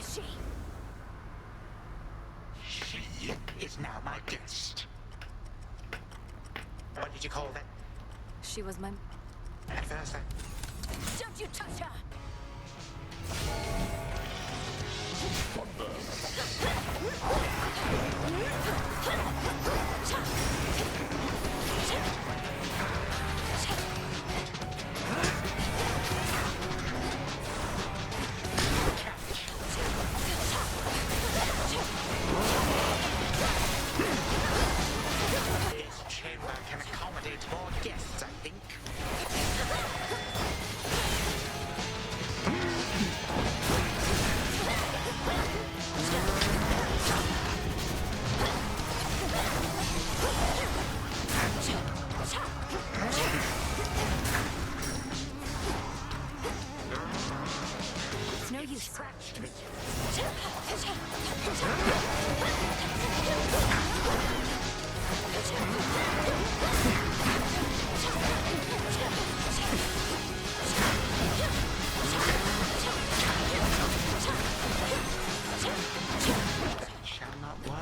is she? She is now my guest. What did you call that? She was my... At first I... Don't you touch her! This chamber can accommodate more guests, I think. It's no use. Scratched me. That shall not work.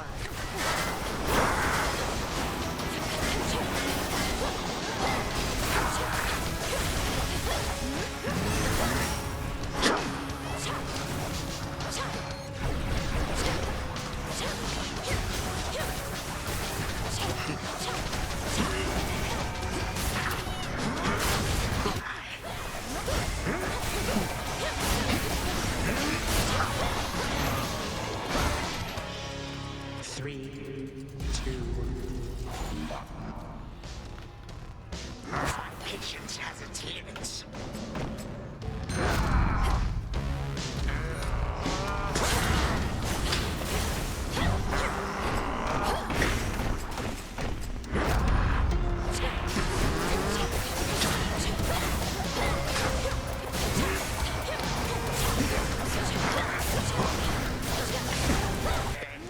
Three, two, one. My patience has its limits.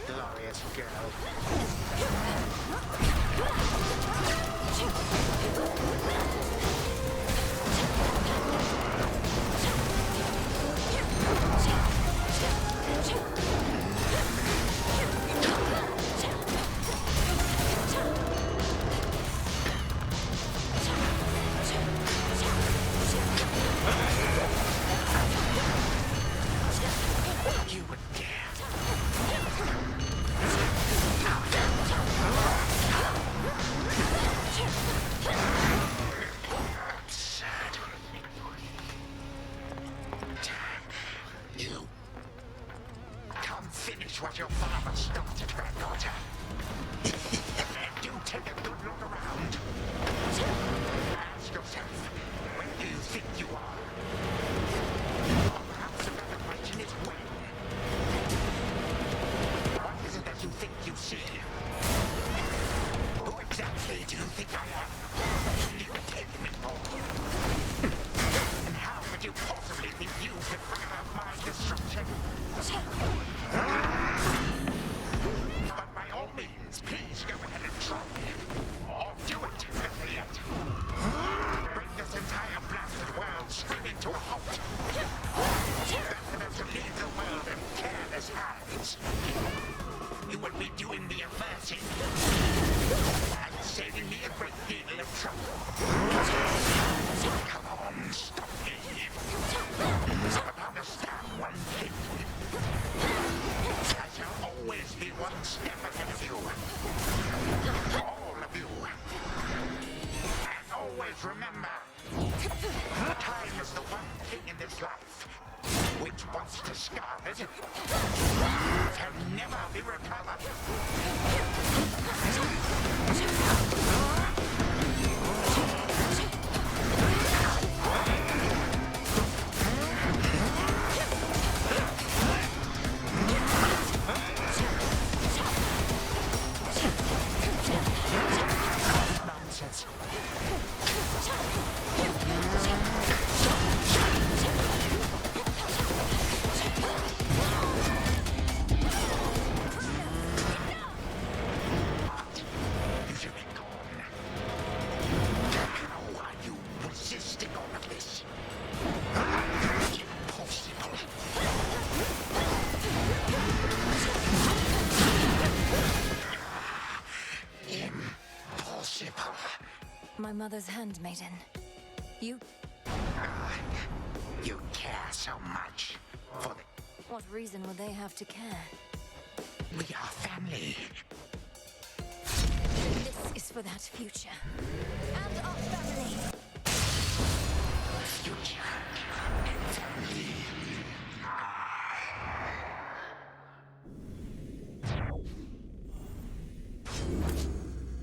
Glorious girl. You would dare. Absurd. You. Come finish what your father started, granddaughter. And do take a good look around. Ask yourself, where do you think you are? Or perhaps a better question is when. What is it that you think you see? Who exactly do you think I am? Do you take me for? And how could you possibly think you could bring about my destruction? But by all means, please go ahead and try. Or do it, better yet. Bring this entire blasted world screaming to a halt. Better than to leave the world in careless hands. You would be doing me a mercy. And saving me a great deal of trouble. Come on, stop me. But understand one thing. I shall always be one step ahead of you. All of you. And always remember, time is the one thing in this life which, once discarded, can never be recovered. Nonsense. You should be gone. mother's handmaiden. You... You care so much for the... What reason would they have to care? We are family. Then this is for that future. And our family. Future and family.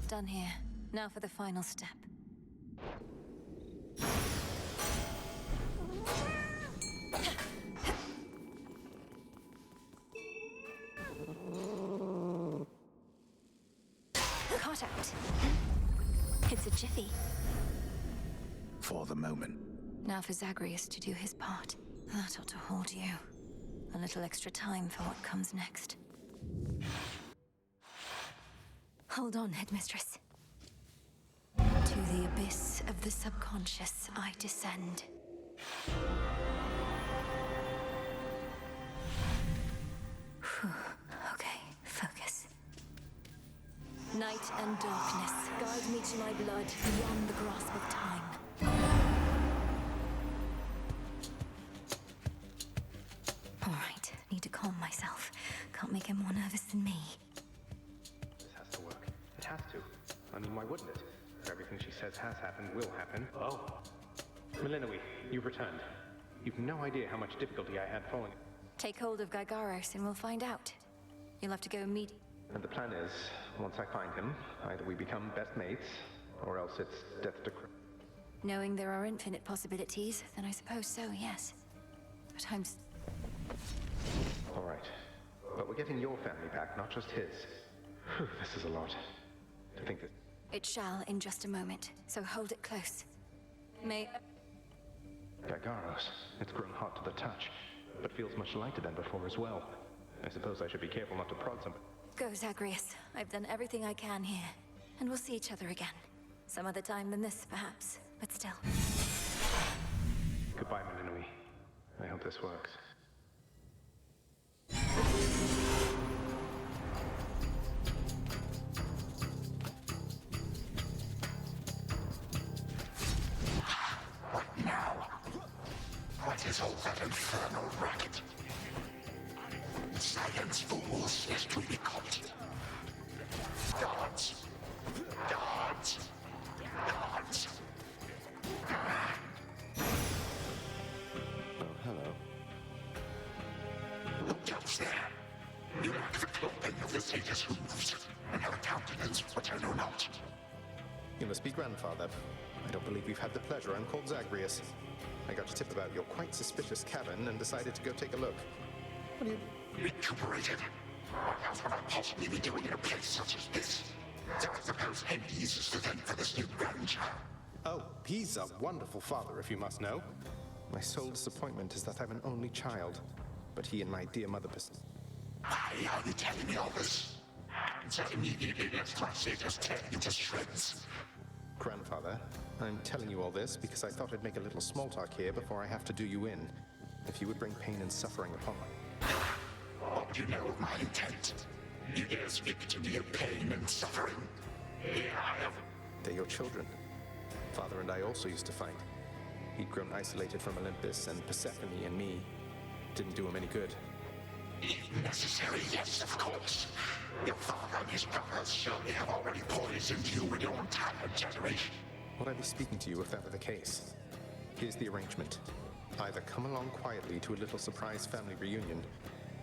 Done here. Now for the final step. Caught out. It's a jiffy. For the moment. Now for Zagreus to do his part. That ought to hold you. A little extra time for what comes next. Hold on, Headmistress. To the abyss of the subconscious I descend. Whew. Okay, focus. Night and darkness, guide me to my blood beyond the grasp of time. All right, need to calm myself. Can't make him more nervous than me. This has to work. It has to. I mean, why wouldn't it? If everything she says has happened will happen. Oh. Melinoe, you've returned. You've no idea how much difficulty I had following it. Take hold of Gygaros and we'll find out. You'll have to go meet... And the plan is, once I find him, either we become best mates, or else it's death to... Knowing there are infinite possibilities, then I suppose so, yes. But I'm... All right. But we're getting your family back, not just his. Whew, this is a lot. To think that... It shall in just a moment, so hold it close. May... Gygaros, it's grown hot to the touch, but feels much lighter than before as well. I suppose I should be careful not to prod something. Go, Zagreus. I've done everything I can here. And we'll see each other again. Some other time than this, perhaps. But still. Goodbye, Melinoe. I hope this works. What now? What is all that infernal racket? Science fools, lest we be caught. Guards. Guards. Guards. Oh, hello. Who goes there? You lack the clothing of the sage's hooves, and have a countenance which I know not. You must be grandfather. I don't believe we've had the pleasure. I'm called Zagreus. I got a tip about your quite suspicious cabin and decided to go take a look. What do you... Recuperated? What else would I possibly be doing in a place such as this? So I suppose Hades is to thank for this new grandchild. Oh, he's a wonderful father, if you must know. My sole disappointment is that I'm an only child. But he and my dear mother... Why are you telling me all this? Answer immediately, lest my satyrs tear you to shreds. Grandfather, I'm telling you all this because I thought I'd make a little small talk here before I have to do you in. If you would bring pain and suffering upon my... What do you know of my intent? You dare speak to me of pain and suffering? Here I have... They're your children. Father and I also used to fight. He'd grown isolated from Olympus, and Persephone and me didn't do him any good. If necessary, yes, of course. Your father and his brothers surely have already poisoned you with your entire generation. Would I be speaking to you if that were the case? Here's the arrangement. Either come along quietly to a little surprise family reunion,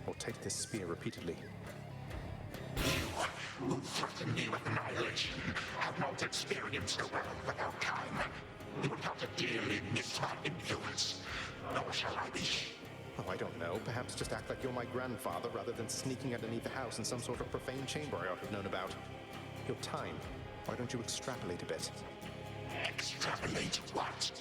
or take this spear repeatedly. You, who threaten me with annihilation, have not experienced the world without time. You would have to dearly miss my influence. Nor shall I be. Oh, I don't know. Perhaps just act like you're my grandfather rather than sneaking underneath the house in some sort of profane chamber I ought to have known about. Your time. Why don't you extrapolate a bit? Extrapolate what?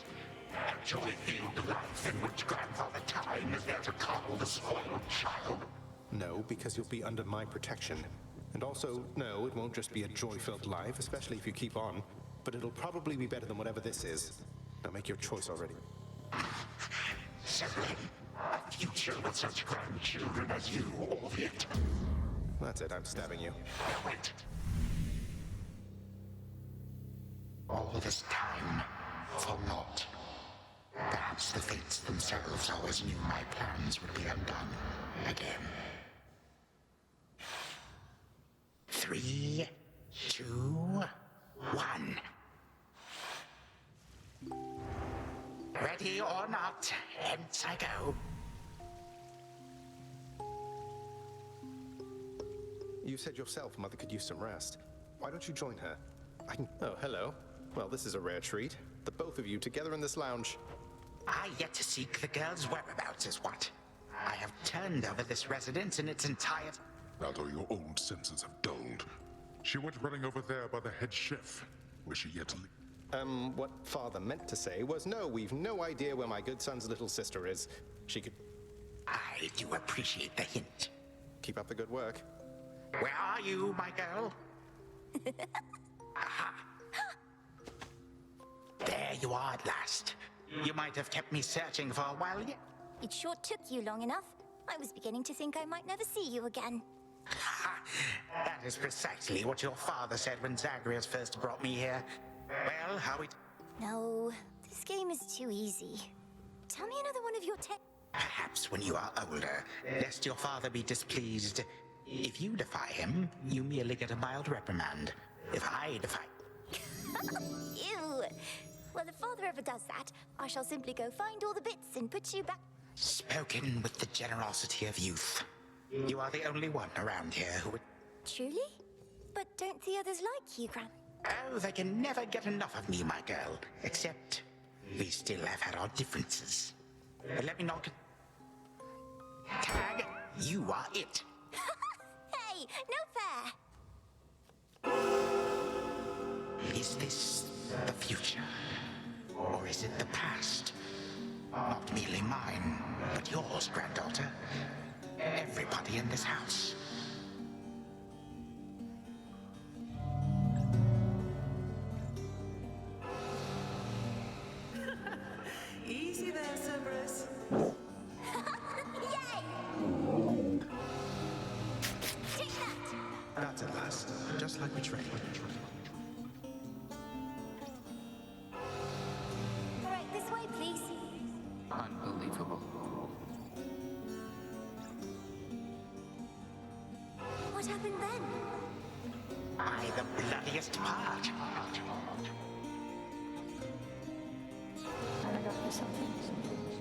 A joy-filled life in which Grandfather Time is there to coddle the spoiled child? No, because you'll be under my protection. And also, no, it won't just be a joy-filled life, especially if you keep on. But it'll probably be better than whatever this is. Now make your choice already. Severin, a future with such grandchildren as you, albeit. That's it, I'm stabbing you. Wait. All this time for naught. Perhaps the fates themselves always knew my plans would be undone again. 3, 2, 1. Ready or not, hence I go. You said yourself Mother could use some rest. Why don't you join her? I can... Oh, hello. Well, this is a rare treat. The both of you together in this lounge. I yet to seek the girl's whereabouts is what. I have turned over this residence in its entire... Although your old senses have dulled. She went running over there by the head chef. Was she yet to leave? What Father meant to say was, no, we've no idea where my good son's little sister is. She could... I do appreciate the hint. Keep up the good work. Where are you, my girl? Aha. There you are at last. You might have kept me searching for a while yet. It sure took you long enough. I was beginning to think I might never see you again. Ha! That is precisely what your father said when Zagreus first brought me here. Well, how it... No, this game is too easy. Tell me another one of your Perhaps when you are older, lest your father be displeased. If you defy him, you merely get a mild reprimand. If I defy... Ew! Well, if Father ever does that, I shall simply go find all the bits and put you back... Spoken with the generosity of youth. You are the only one around here who would... Truly? But don't the others like you, Gran? Oh, they can never get enough of me, my girl. Except, we still have had our differences. But let me not... Tag, you are it. Hey, no fair! Is this the future? Or is it the past? Not merely mine, but yours, granddaughter. Everybody in this house. Easy there, Cerberus. Yay! Take that! That's at last. Just like we trained. All right, this way, please. Unbelievable. What happened then? By the bloodiest part.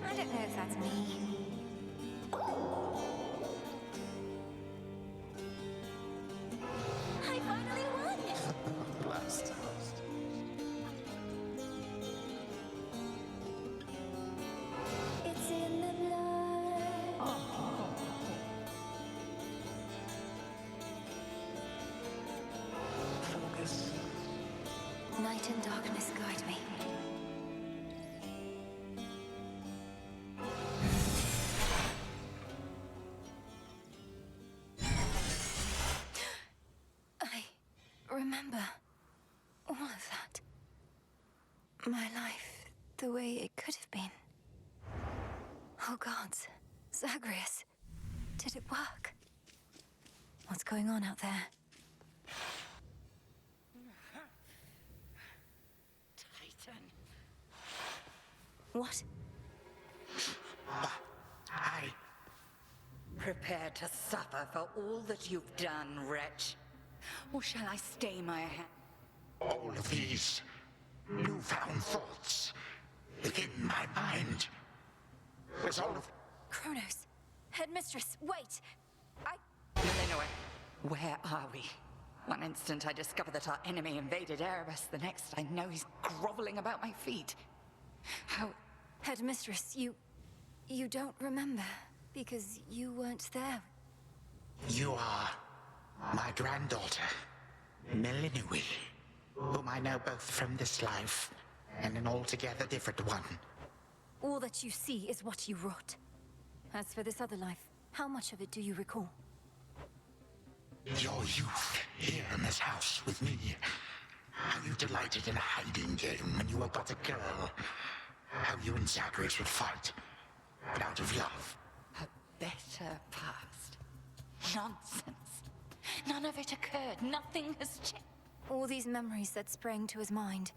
I don't know if that's me. I finally won! Blast. It's in the blood. Focus. Night and darkness guide me. I remember all of that. My life, the way it could have been. Oh gods, Zagreus, did it work? What's going on out there? Titan. What? I... Prepare to suffer for all that you've done, wretch. Or shall I stay my hand? All of these newfound thoughts within my mind was all of... Kronos, headmistress, wait! Millennium, where are we? One instant I discover that our enemy invaded Erebus, the next I know he's groveling about my feet. How... Headmistress, you don't remember, because you weren't there. You are my granddaughter, Millennium, whom I know both from this life and an altogether different one. All that you see is what you wrought. As for this other life, how much of it do you recall? Your youth here in this house with me. How you delighted in a hiding game when you were but a girl. How you and Zagreus would fight, but out of love. a better past? Nonsense. None of it occurred. Nothing has changed. All these memories that sprang to his mind,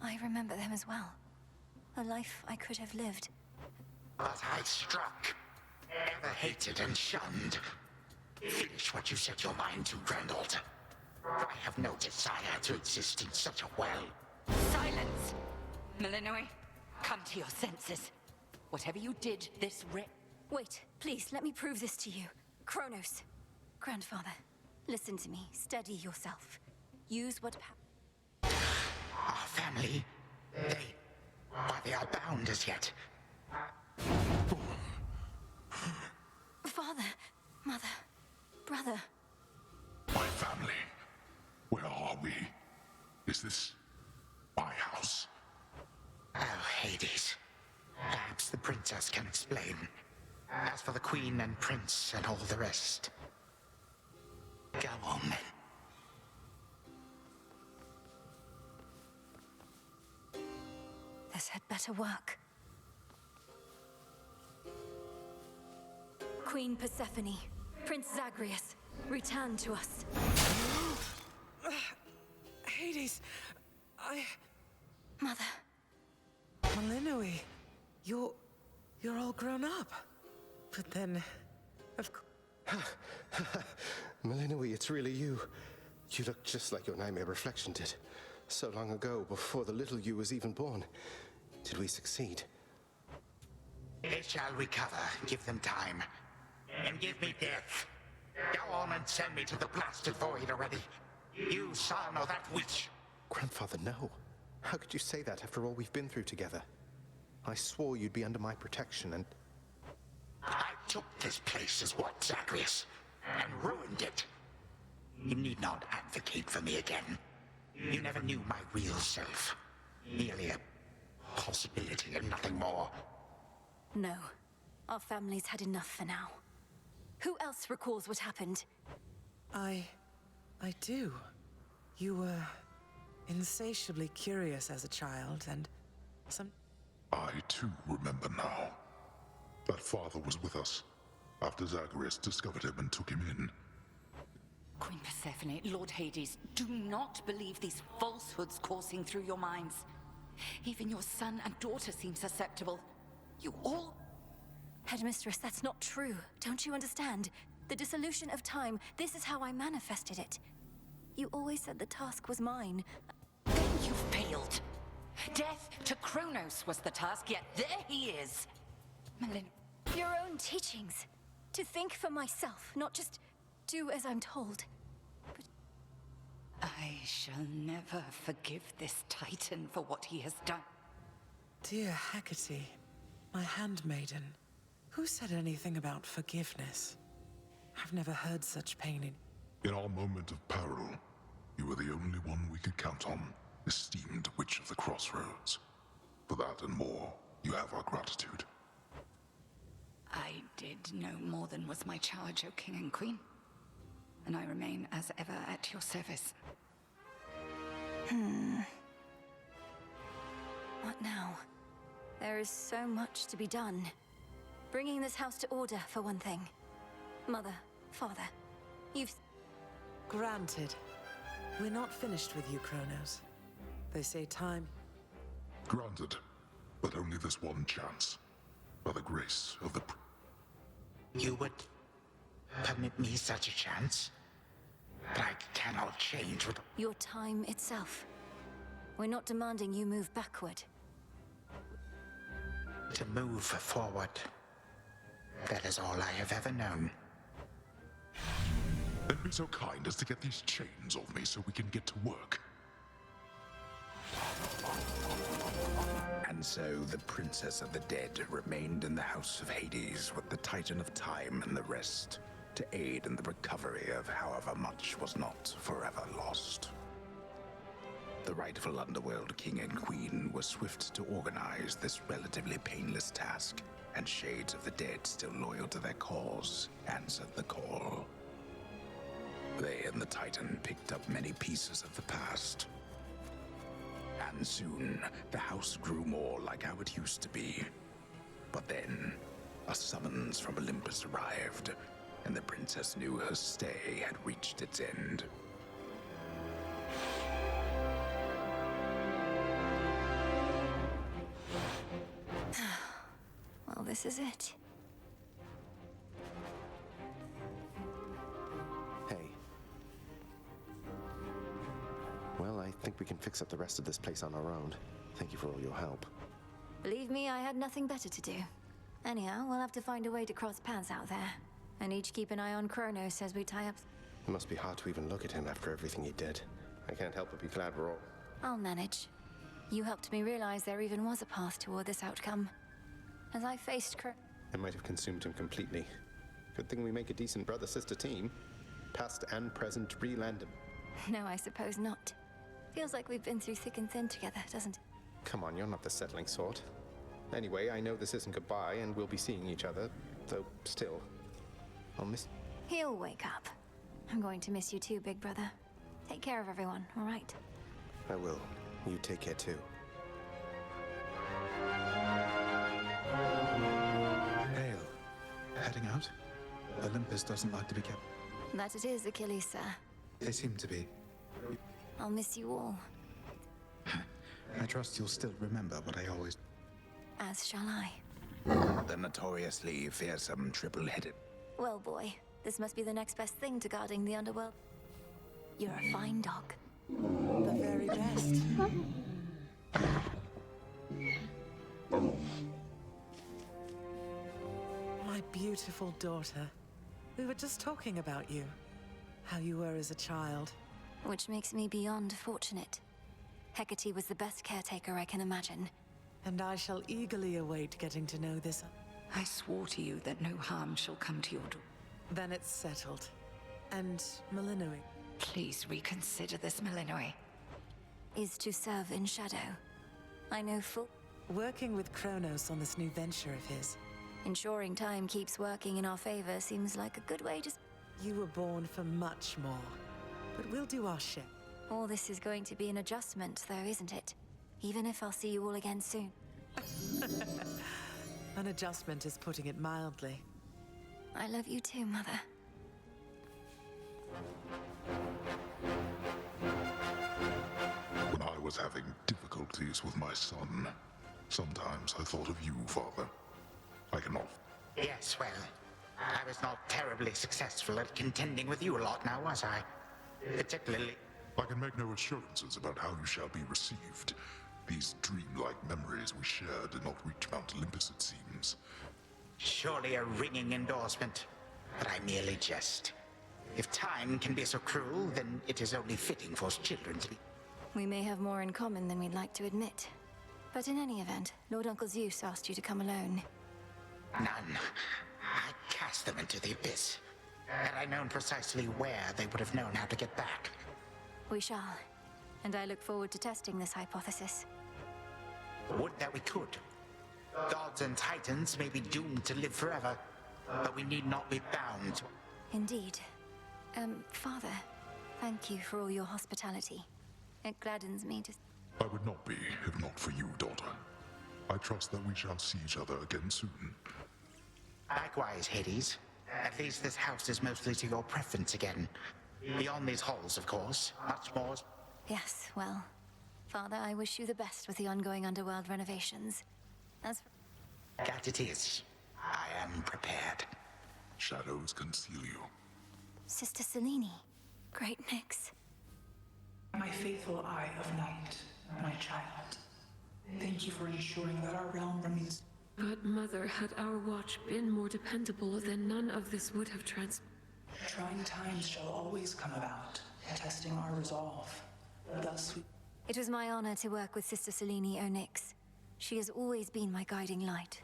I remember them as well. A life I could have lived. But I struck, ever hated and shunned. Finish what you set your mind to, granddaughter. I have no desire to exist in such a world. Silence! Malinois, come to your senses. Whatever you did, this Wait, please, let me prove this to you. Kronos. Grandfather, listen to me. Steady yourself. Use what Our family, they are bound as yet. Father, mother, brother. My family. Where are we? Is this my house? Oh, Hades. Perhaps the princess can explain. As for the queen and prince and all the rest, go on then. This had better work. Queen Persephone, Prince Zagreus, return to us. Hades, Mother, Malinois, you're all grown up. But then, of course... Malinois, it's really you. You look just like your nightmare reflection did. So long ago, before the little you was even born. Did we succeed? They shall recover. Give them time. And give me death. Go on and send me to the blasted void already. You son of that witch. Grandfather, no. How could you say that after all we've been through together? I swore you'd be under my protection and... I took this place as what, Zagreus? And ruined it. You need not advocate for me again. You never knew my real self. Merely a possibility and nothing more. no. Our family's had enough for now. Who else recalls what happened? I do. You were insatiably curious as a child, and I too remember now. That father was with us after Zagreus discovered him and took him in. Queen Persephone, Lord Hades, do not believe these falsehoods coursing through your minds. Even your son and daughter seem susceptible. You all... Headmistress, that's not true. Don't you understand? The dissolution of time, this is how I manifested it. You always said the task was mine. Then you failed. Death to Kronos was the task, yet there he is. Your own teachings. To think for myself, not just do as I'm told. I shall never forgive this Titan for what he has done. dear Hecate, my handmaiden, who said anything about forgiveness? I've never heard such pain in... In our moment of peril, you were the only one we could count on, esteemed Witch of the Crossroads. For that and more, you have our gratitude. I did no more than was my charge, O King and Queen. And I remain as ever at your service. What now? There is so much to be done. Bringing this house to order, for one thing. Mother, father, you've... Granted. We're not finished with you, Kronos. They say time... Granted, but only this one chance. By the grace of the... You would permit me such a chance? But I cannot change with... Your time itself. We're not demanding you move backward. To move forward. That is all I have ever known. Then be so kind as to get these chains off me so we can get to work. And so the Princess of the Dead remained in the House of Hades with the Titan of Time and the rest, to aid in the recovery of however much was not forever lost. The rightful Underworld King and Queen were swift to organize this relatively painless task, and shades of the dead still loyal to their cause answered the call. They and the Titan picked up many pieces of the past. And soon, the house grew more like how it used to be. But then, a summons from Olympus arrived, and the princess knew her stay had reached its end. this is it. Hey. Well, I think we can fix up the rest of this place on our own. Thank you for all your help. Believe me, I had nothing better to do. Anyhow, we'll have to find a way to cross paths out there. And each keep an eye on Kronos as we tie up. It must be hard to even look at him after everything he did. I can't help but be glad we're all... I'll manage. You helped me realize there even was a path toward this outcome. As I faced I might have consumed him completely. Good thing we make a decent brother-sister team. Past and present re-land him. No, I suppose not. Feels like we've been through thick and thin together, doesn't it? Come on, you're not the settling sort. Anyway, I know this isn't goodbye, and we'll be seeing each other, though still, I'll miss... He'll wake up. I'm going to miss you too, big brother. Take care of everyone, all right? I will. You take care too. Hail. Heading out? Olympus doesn't like to be kept. That it is, Achilles, sir. They seem to be. I'll miss you all. I trust you'll still remember what I always... As shall I. The notoriously fearsome triple-headed... Well, boy, this must be the next best thing to guarding the underworld. You're a fine dog. The very best. My beautiful daughter. We were just talking about you. How you were as a child. Which makes me beyond fortunate. Hecate was the best caretaker I can imagine. And I shall eagerly await getting to know this. I swore to you that no harm shall come to your daughter. Then it's settled. And Melinoi. Please reconsider this, Melinoi. Is to serve in shadow. I know full... Working with Kronos on this new venture of his. Ensuring time keeps working in our favor seems like a good way to... You were born for much more. But we'll do our share. All this is going to be an adjustment, though, isn't it? Even if I'll see you all again soon. An adjustment is putting it mildly. I love you too, Mother. When I was having difficulties with my son, sometimes I thought of you, Father. I cannot. Yes, well, I was not terribly successful at contending with you a lot now, was I? Particularly... I can make no assurances about how you shall be received. These dreamlike memories we share did not reach Mount Olympus, it seems. Surely a ringing endorsement, but I merely jest. If time can be so cruel, then it is only fitting for children to be... We may have more in common than we'd like to admit. But in any event, Lord Uncle Zeus asked you to come alone. None. I cast them into the abyss. Had I known precisely where, they would have known how to get back. We shall. And I look forward to testing this hypothesis. Would that we could. Gods and titans may be doomed to live forever, but we need not be bound. Indeed. Father, thank you for all your hospitality. It gladdens me to... I would not be, if not for you, daughter. I trust that we shall see each other again soon. Likewise, Hades. At least this house is mostly to your preference again. Beyond these halls, of course, much more... Yes, well, Father, I wish you the best with the ongoing underworld renovations. As for... That it is. I am prepared. Shadows conceal you. Sister Selene. Great Nyx. My faithful eye of night, my child. Thank you for ensuring that our realm remains... But, Mother, had our watch been more dependable, then none of this would have Trying times shall always come about, testing our resolve. Thus we... It was my honor to work with Sister Selene Onyx. She has always been my guiding light.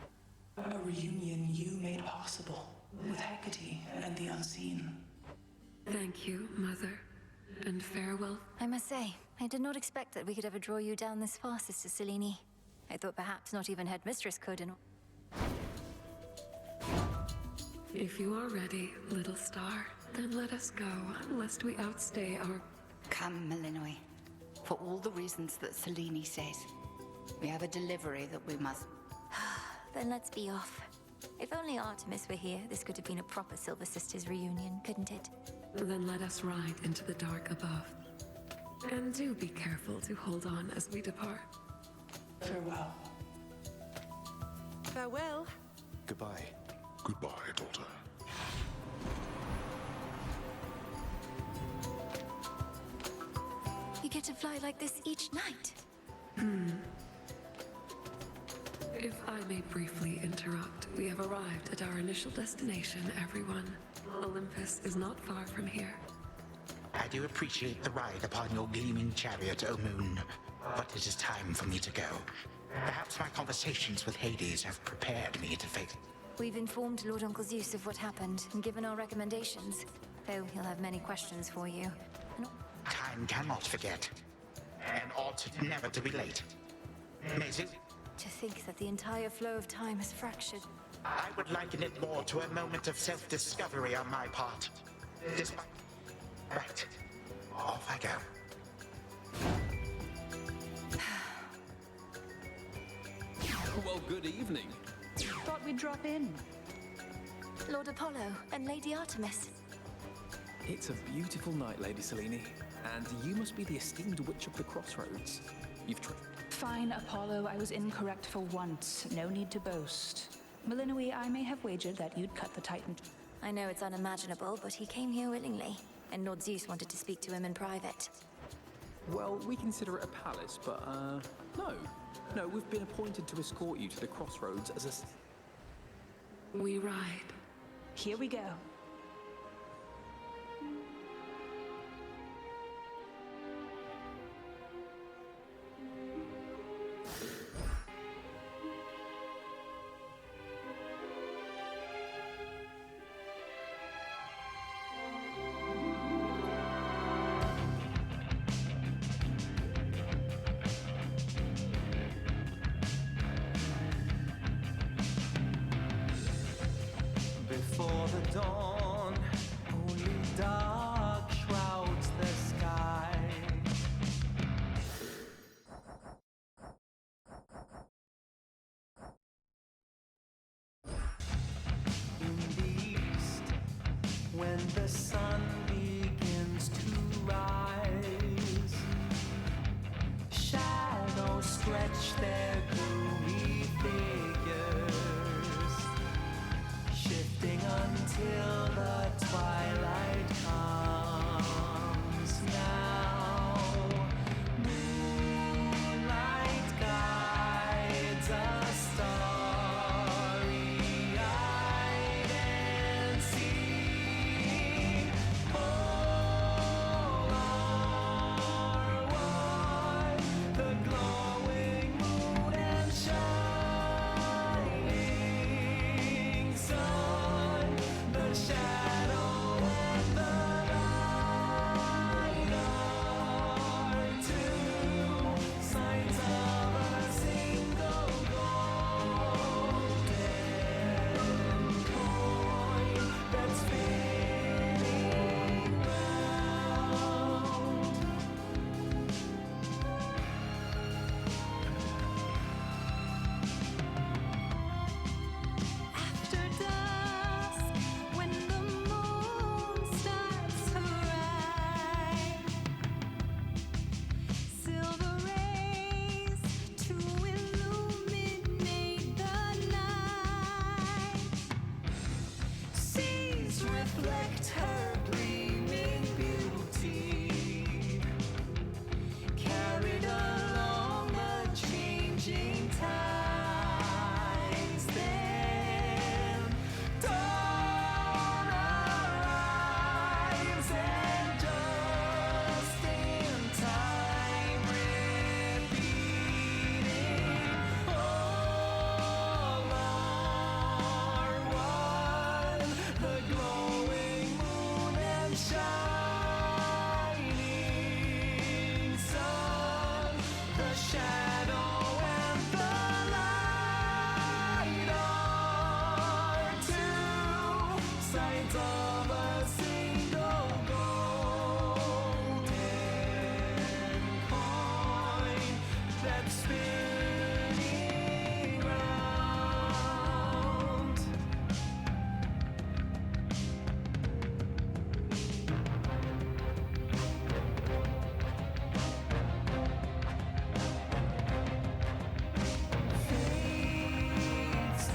A reunion you made possible, with Hecate and the unseen. Thank you, Mother. And farewell. I must say, I did not expect that we could ever draw you down this far, Sister Selene. I thought perhaps not even Headmistress could and... If you are ready, little star, then let us go, lest we outstay our... Come, Melinoi. For all the reasons that Selene says. We have a delivery that we must... Then let's be off. If only Artemis were here, this could have been a proper Silver Sisters reunion, couldn't it? Then let us ride into the dark above. And do be careful to hold on as we depart. Farewell. Farewell. Goodbye. Goodbye, daughter. You get to fly like this each night. If I may briefly interrupt, we have arrived at our initial destination, everyone. Olympus is not far from here. I do appreciate the ride upon your gleaming chariot, O Moon, but it is time for me to go. Perhaps my conversations with Hades have prepared me to face... We've informed Lord Uncle Zeus of what happened and given our recommendations, though he'll have many questions for you. Time cannot forget, and ought never to be late. Maisie? To think that the entire flow of time is fractured. I would liken it more to a moment of self-discovery on my part. Despite... Right. Off I go. Well, good evening. Thought we'd drop in. Lord Apollo and Lady Artemis. It's a beautiful night, Lady Selene, and you must be the esteemed witch of the crossroads. You've Fine, Apollo, I was incorrect for once. No need to boast. Melinoi, I may have wagered that you'd cut the Titan. I know it's unimaginable, but he came here willingly, and Lord Zeus wanted to speak to him in private. Well, we consider it a palace, but, no. No, we've been appointed to escort you to the crossroads as a... We ride. Here we go. Before the dawn, only dark shrouds the sky. In the east, when the sun begins to rise, shadows stretch their gloomy figures, shifting until the twilight comes now. Moonlight guides us starry-eyed and seeing all are one, the glowing moon and shining sun, the shadow and the light are two signs of a single golden coin that's spinning round. After dusk, when the moon starts to rise, silver rays to illuminate the night, seas reflect her gleaming beauty, carried along the changing tides. Then dawn arrives, and just in time, repeating, all are one, the glowing moon and shining sun, the shadow and the light are two sides of a single golden coin that's spinning round. Fates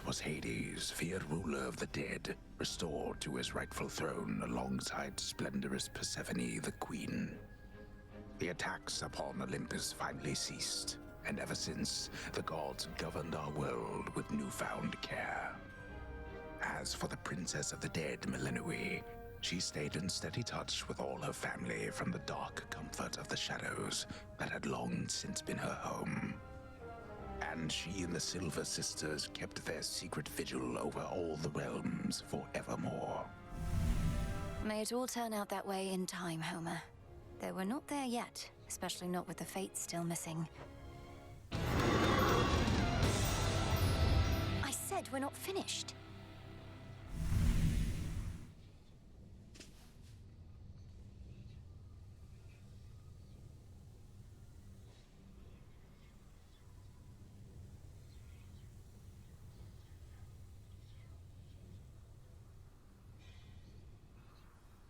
was Hades, feared ruler of the dead, restored to his rightful throne alongside splendorous Persephone, the queen. The attacks upon Olympus finally ceased, and ever since, the gods governed our world with newfound care. As for the princess of the dead, Millennium, she stayed in steady touch with all her family from the dark comfort of the shadows that had long since been her home. And she and the Silver Sisters kept their secret vigil over all the realms forevermore. May it all turn out that way in time, Homer. Though we're not there yet, especially not with the Fates still missing. I said we're not finished.